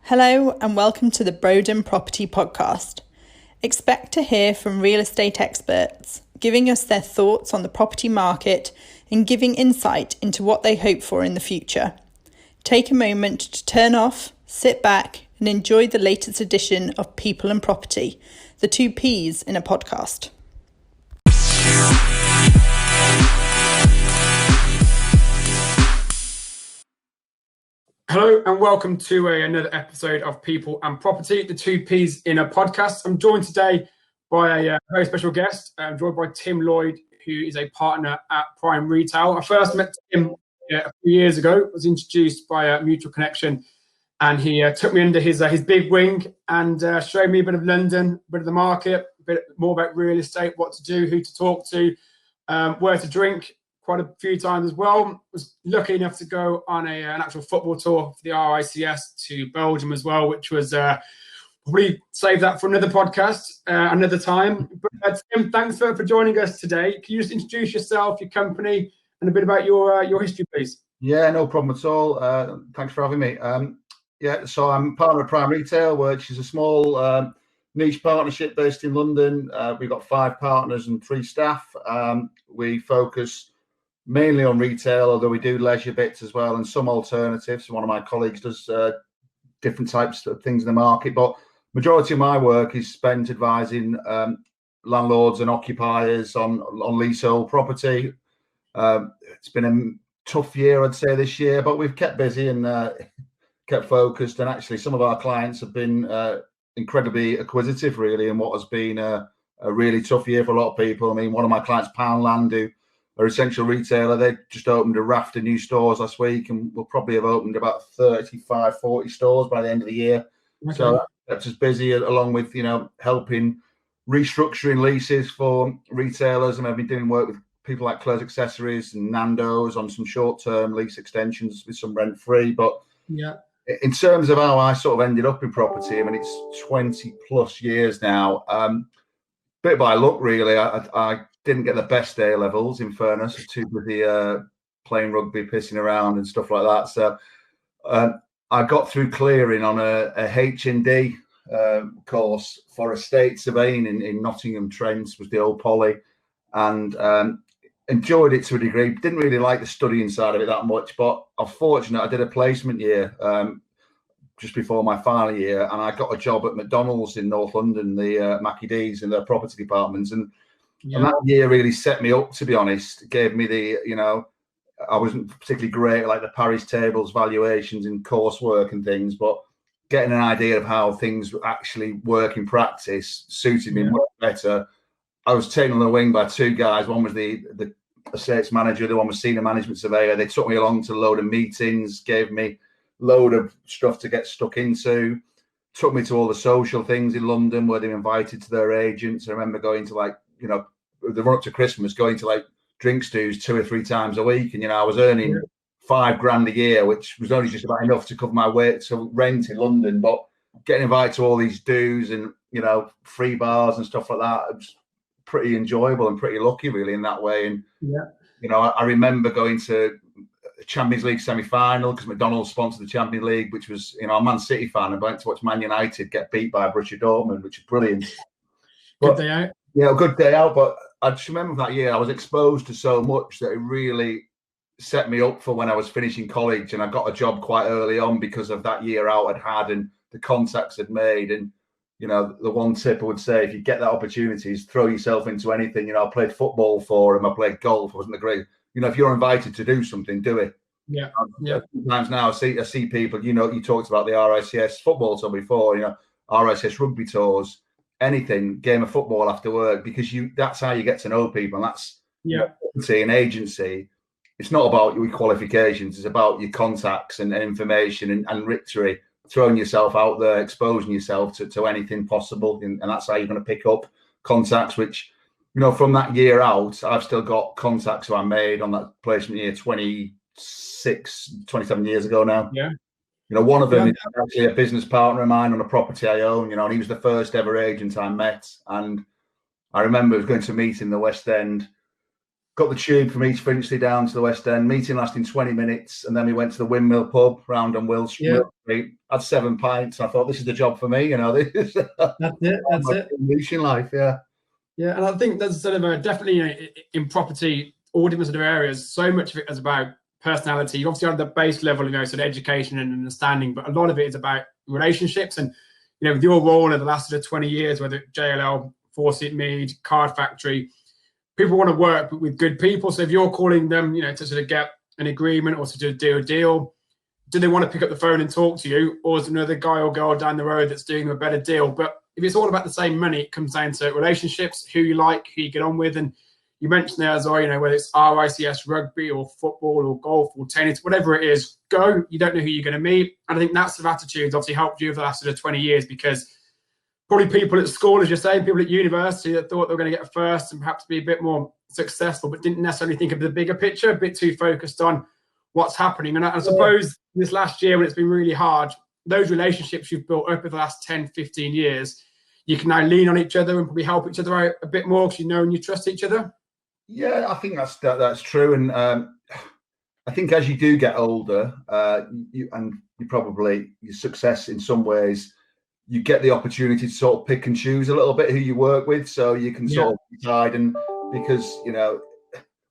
Hello and welcome to the Broden Property Podcast. Expect to hear from real estate experts, giving us their thoughts on the property market and giving insight into what they hope for in the future. Take a moment to turn off, sit back and enjoy the latest edition of People and Property, the two Ps in a podcast. Hello and welcome to another episode of People and Property, the two Ps in a podcast. I'm joined today by a very special guest. I'm joined by Tim Lloyd, who is a partner at Prime Retail. I first met Tim a few years ago, was introduced by a mutual connection, and he took me under his big wing and showed me a bit of London, a bit of the market, a bit more about real estate, what to do, who to talk to, where to drink. Quite a few times as well. Was lucky enough to go on an actual football tour for the RICS to Belgium as well, which was probably save that for another podcast, another time. But Tim, thanks for joining us today. Can you just introduce yourself, your company, and a bit about your history, please? Yeah, no problem at all. Thanks for having me. So I'm partner of Prime Retail, which is a small niche partnership based in London. We've got 5 partners and 3 staff. We focus mainly on retail, although we do leisure bits as well and some alternatives. One of my colleagues does different types of things in the market, but majority of my work is spent advising landlords and occupiers on leasehold property. It's been a tough year, I'd say, this year, but we've kept busy and kept focused. And actually, some of our clients have been incredibly acquisitive, really, in what has been a really tough year for a lot of people. I mean, one of my clients, Poundland, who are essential retailer, they just opened a raft of new stores last week, and we'll probably have opened about 35, 40 stores by the end of the year. Okay. So that's just busy, along with, helping restructuring leases for retailers. And I've been doing work with people like Claire's Accessories and Nando's on some short-term lease extensions with some rent-free. But yeah, in terms of how I sort of ended up in property, I mean, it's 20 plus years now. Bit by luck, really. I didn't get the best A levels, in fairness, too busy playing rugby, pissing around and stuff like that. So I got through clearing on a H&D course for estate surveying in Nottingham Trent, was the old poly, and enjoyed it to a degree. Didn't really like the studying side of it that much, but I'm fortunate I did a placement year just before my final year, and I got a job at McDonald's in North London, the Mackie D's in their property departments, and that year really set me up, to be honest. It gave me I wasn't particularly great at like the Paris tables, valuations and coursework and things, but getting an idea of how things actually work in practice suited me much better. I was taken on the wing by 2 guys. One was the estates manager, the one was senior management surveyor. They took me along to a load of meetings, gave me load of stuff to get stuck into, took me to all the social things in London where they were invited to their agents. I remember going to the run up to Christmas, going to like drink stews 2 or 3 times a week. And, I was earning $5,000 a year, which was only just about enough to cover my rent in London. But getting invited to all these do's and, free bars and stuff like that, it was pretty enjoyable and pretty lucky, really, in that way. And, I remember going to Champions League semi-final because McDonald's sponsored the Champions League, which was, I'm a Man City fan, and went to watch Man United get beat by Borussia Dortmund, which is brilliant. Good day out. Yeah, a good day out. But I just remember that year I was exposed to so much that it really set me up for when I was finishing college, and I got a job quite early on because of that year out I'd had and the contacts I'd made. And the one tip I would say, if you get that opportunity, is throw yourself into anything. I played football for him, I played golf. I wasn't a great. If you're invited to do something, do it. Yeah. Sometimes now I see people, you talked about the RICS football tour before, RICS rugby tours, anything, game of football after work, because that's how you get to know people. And that's an agency. It's not about your qualifications, it's about your contacts and information and literally throwing yourself out there, exposing yourself to anything possible. And that's how you're going to pick up contacts, which, from that year out, I've still got contacts who I made on that placement year 27 years ago now. Yeah. One of them is actually a business partner of mine on a property I own, and he was the first ever agent I met. And I remember I was going to meet in the West End got the tube from East Finchley down to the West End. Meeting lasting 20 minutes, and then we went to the Windmill pub round on Mill Street. Had 7 pints, and I thought, this is the job for me. This is that's it. In life, yeah. Yeah, and I think there's sort of definitely in property, all different sort of areas. So much of it is about personality. You obviously have the base level, sort of education and understanding, but a lot of it is about relationships. And with your role in the last sort of 20 years, whether it's JLL, Fawcett, Mead, Card Factory, people want to work with good people. So if you're calling them, to sort of get an agreement or to do a deal, do they want to pick up the phone and talk to you, or is another guy or girl down the road that's doing a better deal? But if it's all about the same money, it comes down to relationships, who you like, who you get on with. And you mentioned there as well, whether it's RICS, rugby or football or golf or tennis, whatever it is, go. You don't know who you're going to meet. And I think that sort of attitude obviously helped you over the last sort of 20 years, because probably people at school, as you're saying, people at university that thought they were going to get first and perhaps be a bit more successful, but didn't necessarily think of the bigger picture, a bit too focused on what's happening. And I suppose this last year, when it's been really hard, those relationships you've built up over the last 10, 15 years, you can now lean on each other and probably help each other out a bit more because and you trust each other. Yeah, I think that's true. And I think as you do get older, your success in some ways, you get the opportunity to sort of pick and choose a little bit who you work with, so you can sort of decide. And because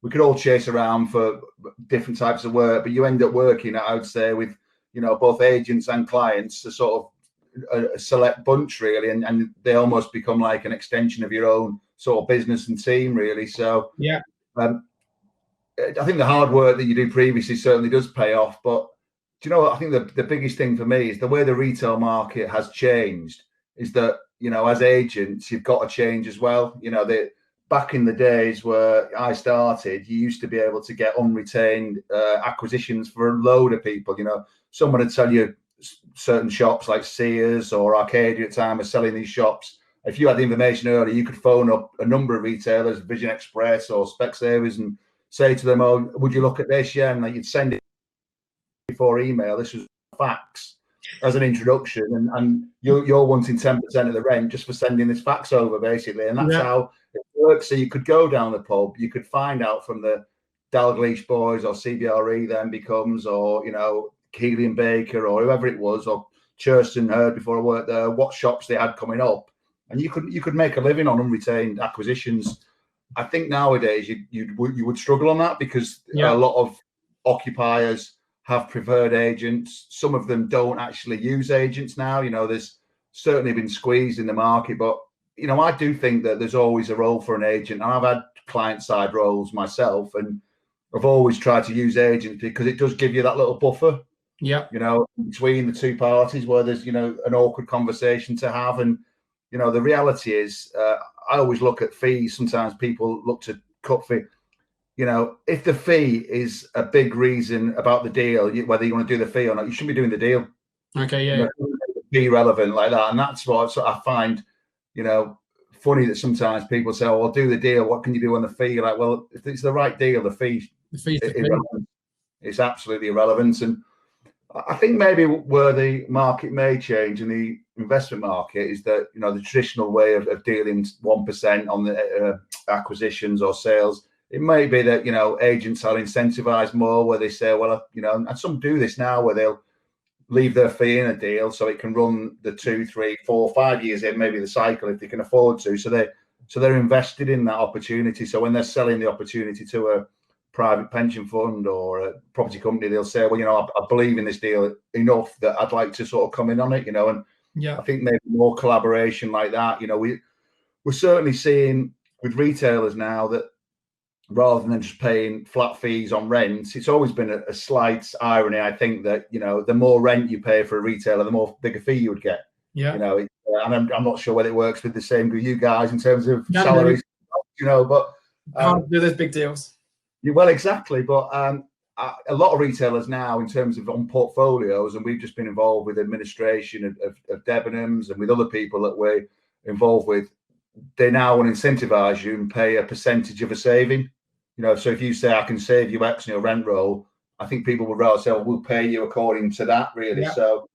we could all chase around for different types of work, but you end up working, I would say, with both agents and clients, a sort of a select bunch really, and they almost become like an extension of your own sort of business and team really. So I think the hard work that you do previously certainly does pay off. But do you know what I think the biggest thing for me is the way the retail market has changed is that as agents you've got to change as well. Back in the days where I started, you used to be able to get unretained acquisitions for a load of people. Someone would tell you certain shops like Sears or Arcadia at the time are selling these shops. If you had the information early, you could phone up a number of retailers, Vision Express or Specsavers, and say to them, "Oh, would you look at this?" Yeah, and you'd send it before email. This was fax as an introduction, and you're wanting 10% of the rent just for sending this fax over, basically. And that's how it works. So you could go down the pub, you could find out from the Dalgleish boys or CBRE then becomes, or Keeley and Baker or whoever it was, or Churston Hurd before I worked there, what shops they had coming up, and you could make a living on unretained acquisitions. I think nowadays you would struggle on that because a lot of occupiers have preferred agents. Some of them don't actually use agents now. There's certainly been squeezed in the market, but I do think that there's always a role for an agent. And I've had client side roles myself, and I've always tried to use agents because it does give you that little buffer. Between the two parties where there's an awkward conversation to have. And the reality is I always look at fees. Sometimes people look to cut fee. If the fee is a big reason about the deal, whether you want to do the fee or not, you shouldn't be doing the deal. Be relevant like that. And that's what I find funny, that sometimes people say, "Oh, I'll do the deal, what can you do on the fee?" Like, well, if it's the right deal, the fee is irrelevant. It's absolutely irrelevant. And I think maybe where the market may change in the investment market is that the traditional way of dealing 1% on the acquisitions or sales, it may be that agents are incentivized more, where they say, well, and some do this now, where they'll leave their fee in a deal so it can run the 2, 3, 4, 5 years in maybe the cycle if they can afford to. So they're invested in that opportunity. So when they're selling the opportunity to a private pension fund or a property company, they'll say, well, I believe in this deal enough that I'd like to sort of come in on it, and I think maybe more collaboration like that. We're certainly seeing with retailers now that rather than just paying flat fees on rent, it's always been a slight irony, I think, that the more rent you pay for a retailer, the more bigger fee you would get. And I'm not sure whether it works with the same with you guys in terms of salaries, but can't do those big deals. Well, exactly. But a lot of retailers now, in terms of on portfolios, and we've just been involved with administration of Debenhams and with other people that we're involved with, they now want to incentivize you and pay a percentage of a saving. So if you say, I can save you X in your rent roll, I think people would rather say, well, we'll pay you according to that, really. So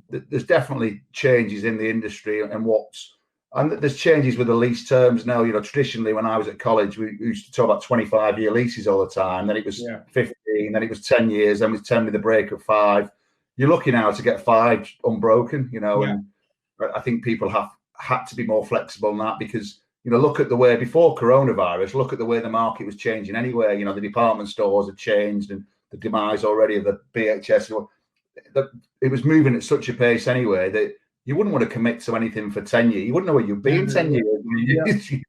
there's definitely changes in the industry and what's And there's changes with the lease terms now. You know, traditionally when I was at college, we used to talk about 25-year leases all the time. Then it was 15, then it was 10 years, then it was 10 with a break of 5. You're lucky now to get 5 unbroken, you know, and I think people have had to be more flexible on that because, you know, look at the way before coronavirus, look at the way the market was changing anyway. You know, the department stores had changed and the demise already of the BHS. It was moving at such a pace anyway that you wouldn't want to commit to anything for 10 years. You wouldn't know where you'd be in 10 years. You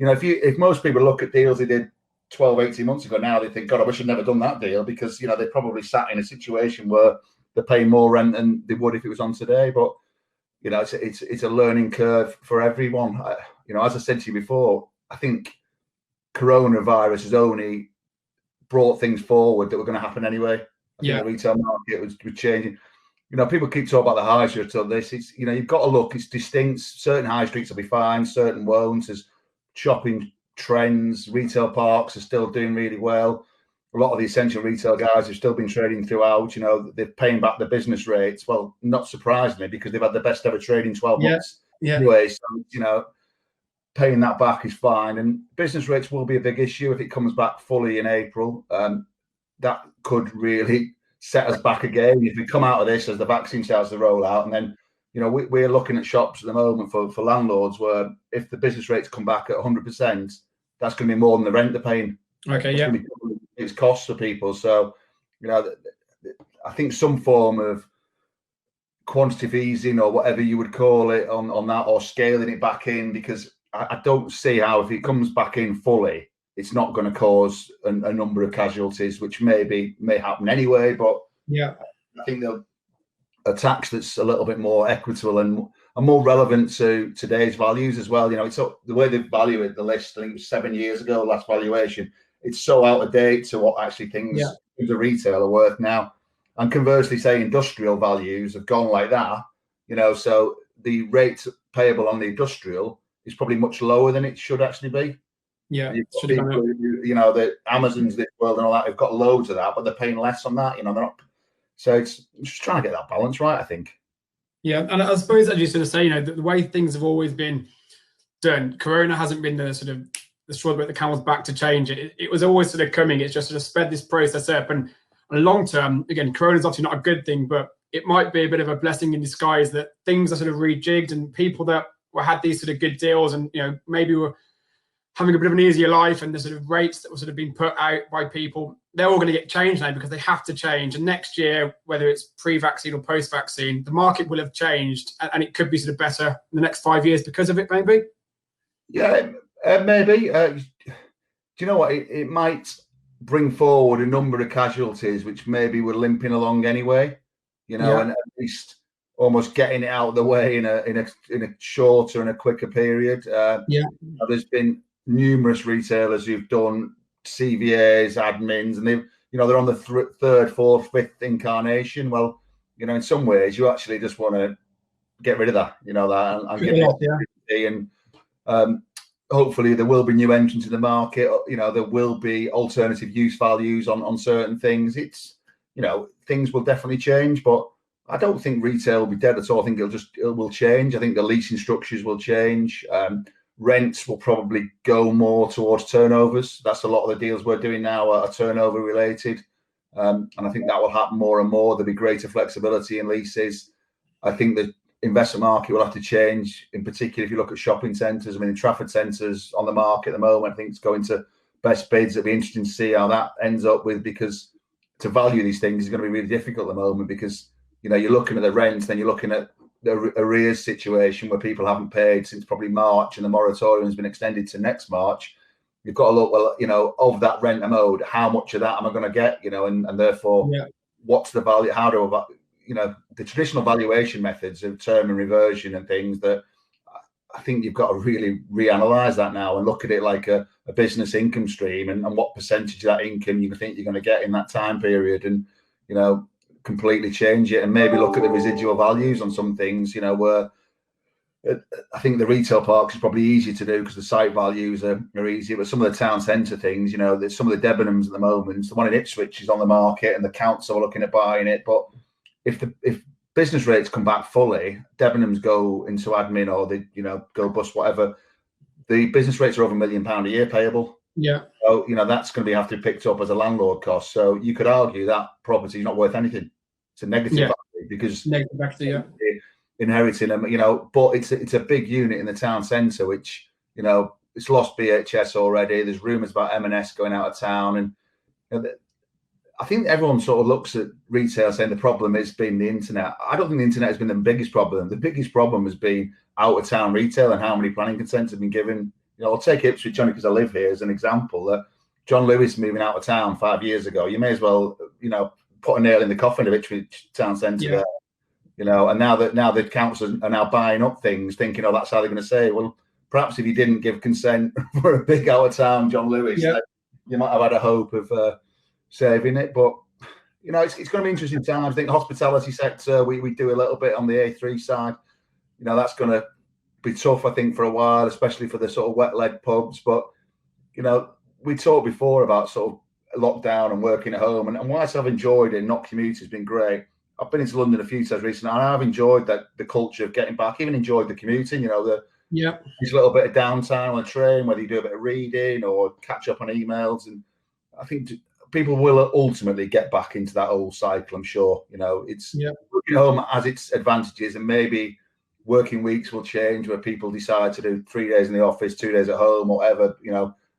know, if most people look at deals they did 12, 18 months ago, now they think, God, I wish I'd never done that deal because, you know, they probably sat in a situation where they're paying more rent than they would if it was on today. But, you know, it's a learning curve for everyone. You know, as I said to you before, I think coronavirus has only brought things forward that were going to happen anyway. I think the retail market was changing. You know, people keep talking about the high street or this. It's, you know, you've got to look. It's distinct. Certain high streets will be fine. Certain won't. There's shopping trends. Retail parks are still doing really well. A lot of the essential retail guys have still been trading throughout. You know, they're paying back the business rates. Well, not surprisingly, because they've had the best ever trading 12 months. Anyway, so, you know, paying that back is fine. And business rates will be a big issue if it comes back fully in April. That could really set us back again if we come out of this as the vaccine starts to roll out. And then, you know, we're looking at shops at the moment for landlords where if the business rates come back at 100%, that's going to be more than the rent they're paying. Okay, It's costs for people. So, you know, I think some form of quantitative easing or whatever you would call it on that, or scaling it back in, because I don't see how if it comes back in fully, it's not going to cause a number of casualties, which may happen anyway. But I think a tax that's a little bit more equitable and more relevant to today's values as well. You know, it's the way they value it, the list, I think it was 7 years ago, last valuation. It's so out of date to what actually things the retail are worth now. And conversely, say industrial values have gone like that, you know, so the rate payable on the industrial is probably much lower than it should actually be. People, you know, the Amazons this world and all that have got loads of that, but they're paying less on that. You know, they're not. So it's just trying to get that balance right, I think. Yeah, and I suppose as you sort of say, you know, the way things have always been done, Corona hasn't been the sort of the straw that the camel's back to change it. It was always sort of coming. It's just sort of sped this process up. And long term, again, Corona is obviously not a good thing, but it might be a bit of a blessing in disguise that things are sort of rejigged and people that had these sort of good deals and, you know, maybe were having a bit of an easier life, and the sort of rates that were sort of being put out by people, they're all going to get changed now because they have to change. And next year, whether it's pre-vaccine or post-vaccine, the market will have changed, and it could be sort of better in the next 5 years because of it, maybe. Yeah, maybe. Do you know what? It might bring forward a number of casualties which maybe were limping along anyway. You know, and at least almost getting it out of the way in a shorter and a quicker period. There's been numerous retailers who've done CVAs, admins, and they're on the third, fourth, fifth incarnation. Well, you know, in some ways, you actually just want to get rid of that, you know, that and get it. And hopefully, there will be new entrants in the market. You know, there will be alternative use values on certain things. It's, you know, things will definitely change, but I don't think retail will be dead at all. I think it will change. I think the leasing structures will change. Rents will probably go more towards turnovers. That's a lot of the deals we're doing now are turnover related. And I think that will happen more and more. There'll be greater flexibility in leases. I think the investment market will have to change, in particular if you look at shopping centres. I mean, Trafford Centre's on the market at the moment. I think it's going to best bids. It'll be interesting to see how that ends up with, because to value these things is going to be really difficult at the moment, because, you know, you're looking at the rent, then you're looking at the arrears situation where people haven't paid since probably March, and the moratorium has been extended to next March. You've got to look, well, you know, of that rent I'm owed, how much of that am I going to get, you know, and therefore what's the value, how do I, you know, the traditional valuation methods of term and reversion and things that I think you've got to really reanalyze that now and look at it like a business income stream and what percentage of that income you think you're going to get in that time period, and, you know, completely change it and maybe look at the residual values on some things, you know, where I think the retail parks is probably easier to do because the site values are easier, but some of the town centre things, you know, there's some of the Debenhams at the moment. The one in Ipswich is on the market and the council are looking at buying it, but if business rates come back fully, Debenhams go into admin or they, go bust, whatever, the business rates are over £1 million a year payable. Yeah. So, that's going to have to be picked up as a landlord cost. So you could argue that property is not worth anything. It's a negative value because negative equity, inheriting them, but it's a big unit in the town centre, which, it's lost BHS already. There's rumours about M&S going out of town. And I think everyone sort of looks at retail saying the problem has been the internet. I don't think the internet has been the biggest problem. The biggest problem has been out of town retail and how many planning consents have been given. I'll take Ipswich, Johnny, because I live here as an example. That John Lewis moving out of town 5 years ago, you may as well, put a nail in the coffin of Ipswich town centre there. And now the councils are now buying up things, thinking, oh, that's how they're going to say. Well, perhaps if you didn't give consent for a big out of town John Lewis, you might have had a hope of saving it. But it's going to be interesting times. I think hospitality sector, we do a little bit on the A3 side. That's going to be tough, I think, for a while, especially for the sort of wet-led pubs. But we talked before about sort of lockdown and working at home, and whilst I've enjoyed it, not commute has been great. I've been into London a few times recently, and I've enjoyed the culture of getting back. Even enjoyed the commuting. There's a little bit of downtime on the train, whether you do a bit of reading or catch up on emails, and I think people will ultimately get back into that old cycle. I'm sure. It's working at home has its advantages, and maybe working weeks will change where people decide to do 3 days in the office, 2 days at home, whatever.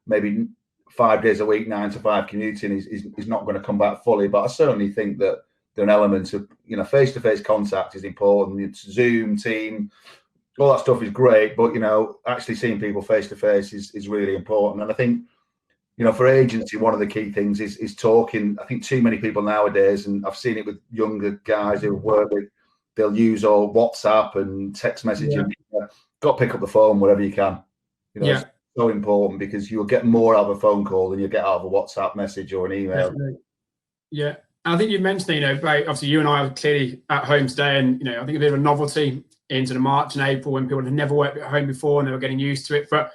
Maybe 5 days a week, 9 to 5 commuting is not going to come back fully. But I certainly think that there are an element of face-to-face contact is important. It's Zoom, Team, all that stuff is great, but actually seeing people face-to-face is really important. And I think for agency, one of the key things is talking. I think too many people nowadays, and I've seen it with younger guys who work with, they'll use all WhatsApp and text messaging. Got to pick up the phone wherever you can. It's so important because you'll get more out of a phone call than you'll get out of a WhatsApp message or an email. Definitely. Yeah. And I think you mentioned, obviously you and I are clearly at home today, and I think a bit of a novelty into the March and April when people had never worked at home before and they were getting used to it. But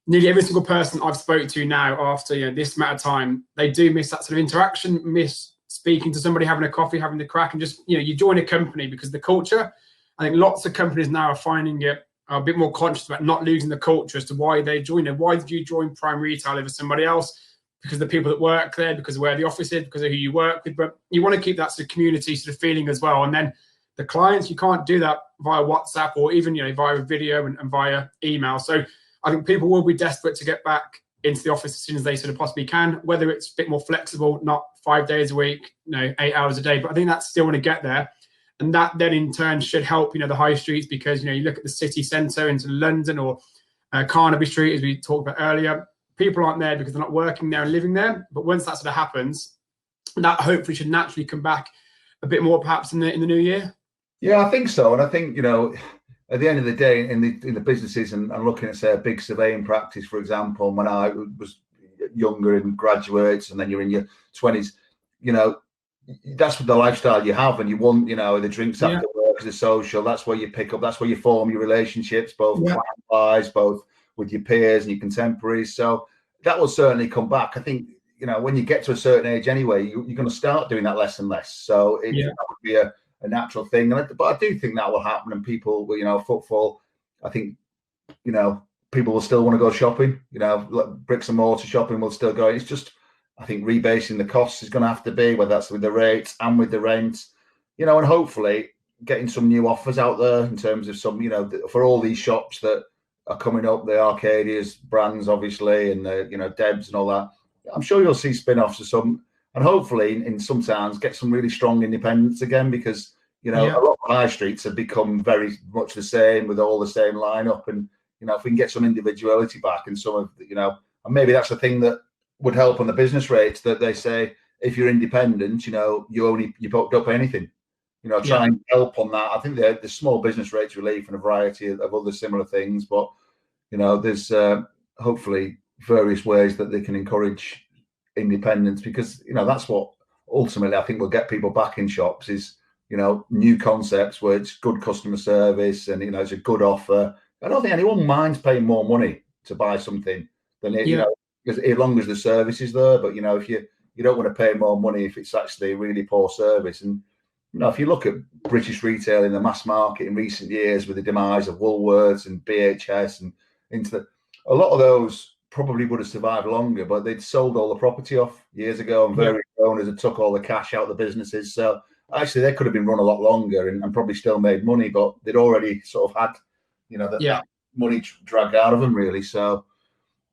nearly every single person I've spoken to now after this amount of time, they do miss that sort of interaction, miss speaking to somebody, having a coffee, having the crack, and just you join a company because the culture. I think lots of companies now are finding it a bit more conscious about not losing the culture as to why they join. Why did you join Prime Retail over somebody else? Because of the people that work there, because of where the office is, because of who you work with. But you want to keep that sort of community sort of feeling as well. And then the clients, you can't do that via WhatsApp or even via video and via email. So I think people will be desperate to get back into the office as soon as they sort of possibly can, whether it's a bit more flexible, not 5 days a week, 8 hours a day. But I think that's still want to get there. And that then in turn should help, the high streets, because, you look at the city centre into London or Carnaby Street, as we talked about earlier, people aren't there because they're not working there and living there. But once that sort of happens, that hopefully should naturally come back a bit more perhaps in the new year. Yeah, I think so. And I think, at the end of the day, in the businesses and looking at, say, a big surveying practice, for example, when I was younger and graduates, and then you're in your 20s, that's the lifestyle you have, and you want, the drinks after work, the social. That's where you pick up. That's where you form your relationships, both client-wise, both with your peers and your contemporaries. So that will certainly come back. I think, when you get to a certain age anyway, you're going to start doing that less and less. So that would be a natural thing. But I do think that will happen, and people, footfall, I think, people will still want to go shopping. Bricks and mortar shopping will still go. It's just, I think, rebasing the costs is going to have to be, whether that's with the rates and with the rent, and hopefully getting some new offers out there in terms of some, for all these shops that are coming up, the Arcadia's brands, obviously, and the, Debs and all that. I'm sure you'll see spin-offs of some, and hopefully in some towns get some really strong independents again, because, a lot of high streets have become very much the same with all the same lineup. And, if we can get some individuality back and some of, and maybe that's the thing that would help on the business rates, that they say, if you're independent, you don't pay anything, try and help on that. I think the small business rates relief and a variety of other similar things, but, there's hopefully various ways that they can encourage independence, because, that's what ultimately I think will get people back in shops is, new concepts where it's good customer service and, it's a good offer. I don't think anyone minds paying more money to buy something than because as long as the service is there. But if you don't want to pay more money if it's actually a really poor service, and if you look at British retail in the mass market in recent years, with the demise of Woolworths and BHS and a lot of those probably would have survived longer, but they'd sold all the property off years ago, and various owners had took all the cash out of the businesses. So actually, they could have been run a lot longer and probably still made money, but they'd already sort of had, that money dragged out of them, really. So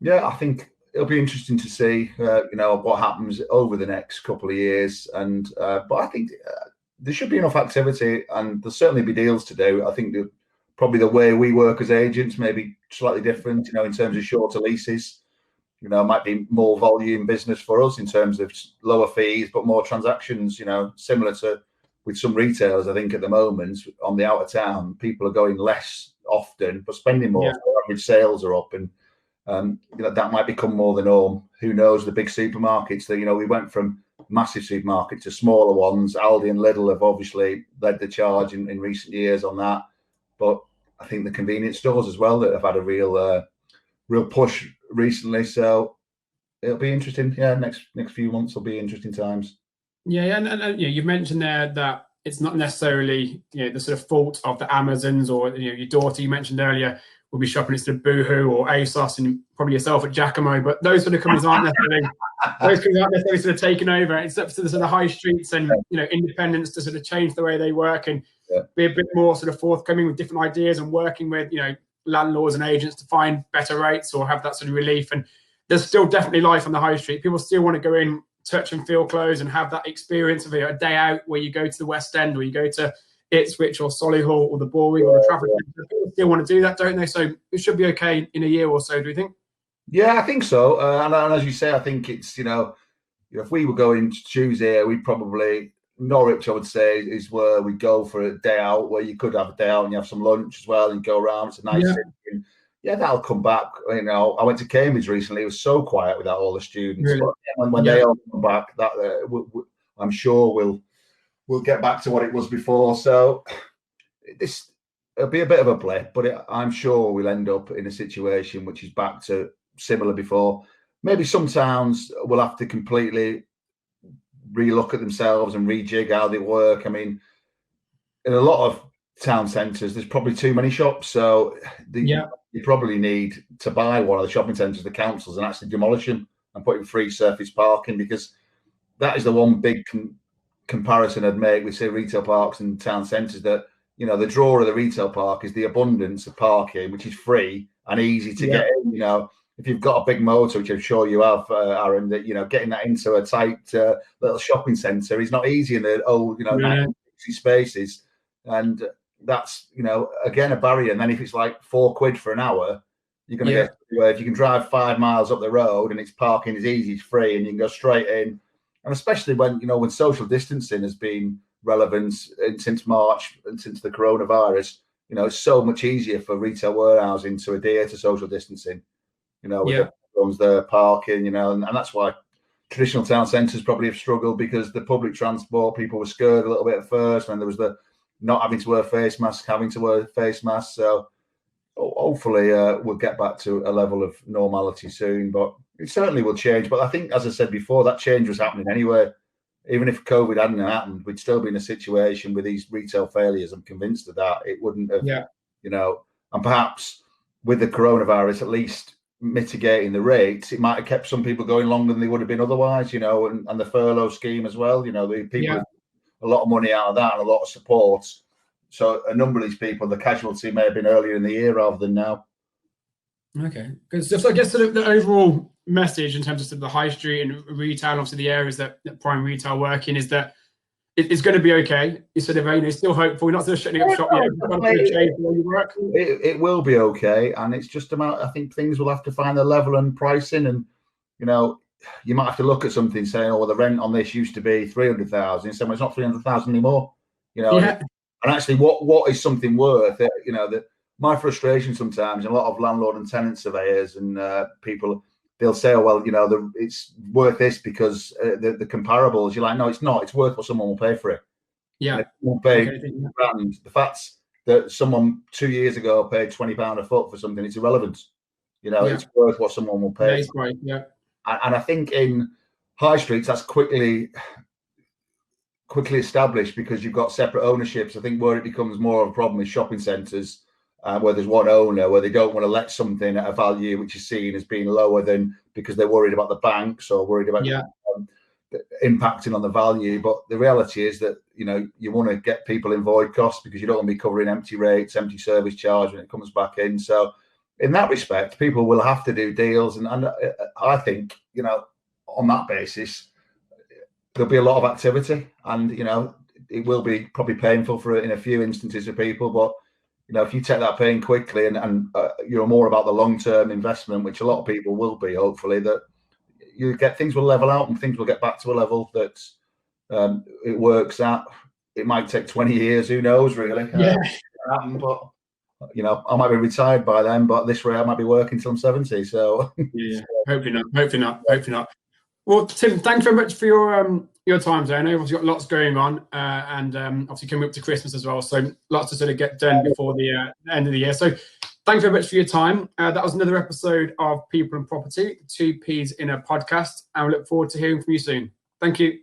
yeah, I think it'll be interesting to see, what happens over the next couple of years. And but I think there should be enough activity, and there'll certainly be deals to do. I think probably the way we work as agents may be slightly different, in terms of shorter leases. Might be more volume business for us in terms of lower fees, but more transactions, similar to with some retailers. I think at the moment on the out of town, people are going less often, but spending more. So average sales are up, and that might become more the norm. Who knows? The big supermarkets that, we went from massive supermarkets to smaller ones. Aldi and Lidl have obviously led the charge in recent years on that. But I think the convenience stores as well that have had a real push recently. So it'll be interesting. Yeah, next few months will be interesting times. Yeah, and you've mentioned there that it's not necessarily the sort of fault of the Amazons or your daughter you mentioned earlier will be shopping at sort of Boohoo or ASOS and probably yourself at Giacomo, but those sort of companies aren't necessarily sort of taking over. It's up to the sort of high streets and independents to sort of change the way they work and be a bit more sort of forthcoming with different ideas and working with landlords and agents to find better rates or have that sort of relief. And there's still definitely life on the high street. People still want to go in, touch and feel clothes and have that experience of a day out where you go to the West End or you go to Ipswich or Solihull or the Borwick or the Trafford. People still want to do that, don't they? So it should be okay in a year or so, do you think? Yeah, I think so. And as you say, I think it's, if we were going to choose here, we'd probably, Norwich, I would say, is where we go for a day out, where you could have a day out and you have some lunch as well and go around. It's a nice city. Yeah, that'll come back. I went to Cambridge recently. It was so quiet without all the students. Really? But when they all come back, that I'm sure we'll get back to what it was before. So it'll be a bit of a blip, but I'm sure we'll end up in a situation which is back to similar before. Maybe some towns will have to completely relook at themselves and rejig how they work. I mean, in a lot of town centres, there's probably too many shops. So you probably need to buy one of the shopping centres, the councils, and actually demolish them and put in free surface parking, because that is the one big comparison I'd make with, say, retail parks and town centres, that, the draw of the retail park is the abundance of parking, which is free and easy to get in. If you've got a big motor, which I'm sure you have, Aaron, that, getting that into a tight little shopping centre is not easy in the old, 1960 spaces. And that's, again, a barrier. And then if it's like £4 for an hour, you're going to get to, if you can drive 5 miles up the road and it's parking is easy, it's free, and you can go straight in. And especially when, when social distancing has been relevant since March and since the coronavirus, it's so much easier for retail warehousing to adhere to social distancing, with the parking, and that's why traditional town centres probably have struggled, because the public transport, people were scared a little bit at first, and there was the not having to wear face masks, having to wear face masks. So hopefully we'll get back to a level of normality soon, but it certainly will change. But I think, as I said before, that change was happening anyway. Even if COVID hadn't happened, we'd still be in a situation with these retail failures. I'm convinced of that. It wouldn't have, and perhaps with the coronavirus, at least mitigating the rates, it might have kept some people going longer than they would have been otherwise, and the furlough scheme as well. The people, a lot of money out of that and a lot of support. So a number of these people, the casualty may have been earlier in the year rather than now. Okay, because so I guess sort of the overall message in terms of, sort of the high street and retail, obviously the areas that prime retail work in, is that it's going to be okay. You're sort of still hopeful. You're not sort of shutting up shop yet. You've got to change the way you work. It will be okay, and it's just about, I think things will have to find a level and pricing, and you might have to look at something saying, oh, well, the rent on this used to be 300,000. So it's not 300,000 anymore. And actually, what is something worth? That my frustration sometimes, and a lot of landlord and tenant surveyors and people, they'll say, oh, well, it's worth this because the comparables. You're like, no, it's not. It's worth what someone will pay for it. Yeah. Will pay grand. The fact that someone 2 years ago paid £20 a foot for something, it's irrelevant. It's worth what someone will pay. That's right. Yeah. And I think in high streets, that's quickly quickly established because you've got separate ownerships. I think where it becomes more of a problem is shopping centres, where there's one owner, where they don't want to let something at a value which is seen as being lower than, because they're worried about the banks or worried about impacting on the value. But the reality is that, you know, you want to get people in void costs because you don't want to be covering empty rates, empty service charge when it comes back in. So in that respect, people will have to do deals. And I think, you know, on that basis, there'll be a lot of activity, and, you know, it will be probably painful for in a few instances for people. But, you know, if you take that pain quickly and you're more about the long-term investment, which a lot of people will be, hopefully, that you get, things will level out and things will get back to a level that it works at. It might take 20 years, who knows, really. But, you know, I might be retired by then, but this way I might be working till I'm 70. So hopefully not. Well, Tim, thank you very much for your time today. I know you've obviously got lots going on, and obviously coming up to Christmas as well, so lots to sort of get done before the end of the year. So thank you very much for your time. That was another episode of People and Property, the 2 Ps in a podcast, and we look forward to hearing from you soon. Thank you.